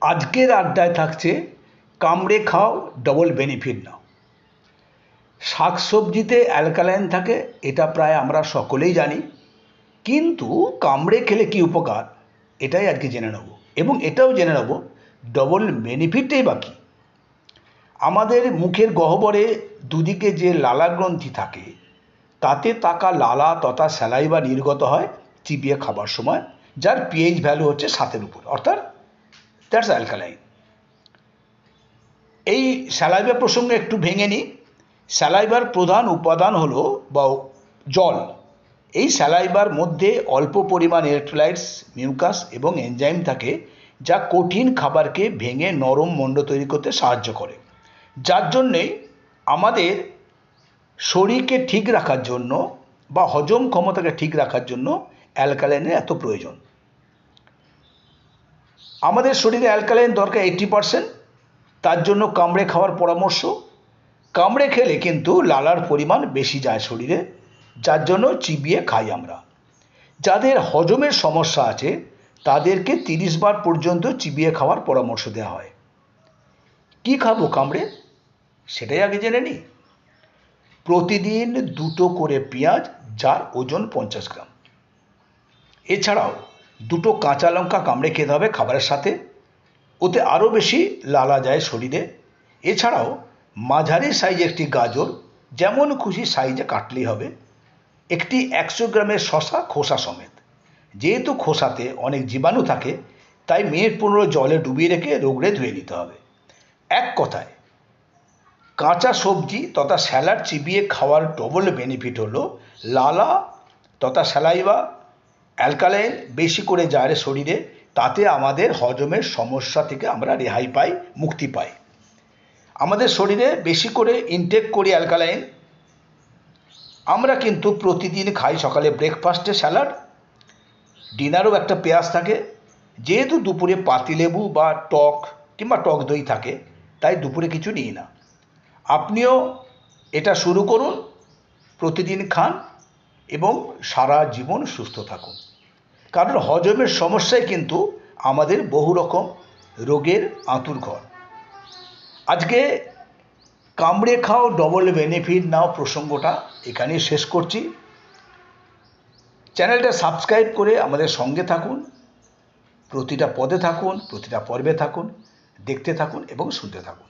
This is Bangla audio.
আজকের আড্ডায় থাকছে কামড়ে খাও ডবল বেনিফিট নাও। শাকসবজিতে অ্যালকালাইন থাকে, এটা প্রায় আমরা সকলেই জানি, কিন্তু কামড়ে খেলে কি উপকার এটাই আজকে জেনে নেব। এবং এটাও জেনে নেব ডবল বেনিফিটটাই বাকি। আমাদের মুখের গহ্বরে দুদিকে যে লালা গ্রন্থি থাকে, তাতে থাকা লালা তথা স্যালাইভা নির্গত হয় চিবিয়ে খাবার সময়, যার পিএইচ ভ্যালু হচ্ছে 7-এর উপর, অর্থাৎ দ্যাটস অ্যালকালাইন। এই স্যালাইভা প্রসঙ্গে একটু ভেঙে নিই। স্যালাইভার প্রধান উপাদান হলো বা জল। এই স্যালাইভার মধ্যে অল্প পরিমাণ ইলেকট্রোলাইটস, মিউকাস এবং এনজাইম থাকে, যা কঠিন খাবারকে ভেঙে নরম মণ্ড তৈরি করতে সাহায্য করে, যার জন্যে আমাদের শরীরকে ঠিক রাখার জন্য বা হজম ক্ষমতাকে ঠিক রাখার জন্য অ্যালকালাইনের এত প্রয়োজন। আমাদের শরীরে অ্যালকালাইন দরকার 80%, তার জন্য কামড়ে খাওয়ার পরামর্শ। কামড়ে খেলে কিন্তু লালার পরিমাণ বেশি যায় শরীরে, যার জন্য চিবিয়ে খাই আমরা। যাদের হজমের সমস্যা আছে তাদেরকে 30 বার পর্যন্ত চিবিয়ে খাওয়ার পরামর্শ দেওয়া হয়। কি খাবো কামড়ে, সেটাই আগে জেনে নিই। প্রতিদিন 2টো করে পেঁয়াজ, যার ওজন 50 গ্রাম। এছাড়াও 2টো কাঁচা লঙ্কা কামড়ে খেতে হবে খাবারের সাথে, ওতে আরও বেশি লালা যায় শরীরে। এছাড়াও মাঝারি সাইজে একটি গাজর, যেমন খুশি সাইজে কাটলেই হবে। একটি 100 গ্রামের শশা খোসা সমেত। যেহেতু খোসাতে অনেক জীবাণু থাকে, তাই মিনিট 15 জলে ডুবিয়ে রেখে রোগড়ে ধুয়ে নিতে হবে। এক কথায়, কাঁচা সবজি তথা স্যালাড চিবিয়ে খাওয়ার ডবল বেনিফিট হলো লালা তথা স্যালাইভা অ্যালকালাইন বেশি করে যায় শরীরে, তাতে আমাদের হজমের সমস্যা থেকে আমরা রেহাই পাই, মুক্তি পাই। আমাদের শরীরে বেশি করে ইনটেক করি অ্যালকালাইন। আমরা কিন্তু প্রতিদিন খাই সকালে ব্রেকফাস্টে স্যালাড, ডিনারেও একটা পেঁয়াজ থাকে। যেহেতু দুপুরে পাতিলেবু বা টক কিংবা টক দই থাকে, তাই দুপুরে কিছু নিই না। আপনিও এটা শুরু করুন, প্রতিদিন খান এবং সারা জীবন সুস্থ থাকুন। কারণ হজমের সমস্যাই কিন্তু আমাদের বহু রকম রোগের আঁতুড়ঘর। আজকে কামড়ে খাও ডবল বেনিফিট নাও প্রসঙ্গটা এখানেই শেষ করছি। চ্যানেলটা সাবস্ক্রাইব করে আমাদের সঙ্গে থাকুন, প্রতিটা পদে থাকুন, প্রতিটা পর্বে থাকুন, দেখতে থাকুন এবং শুনতে থাকুন।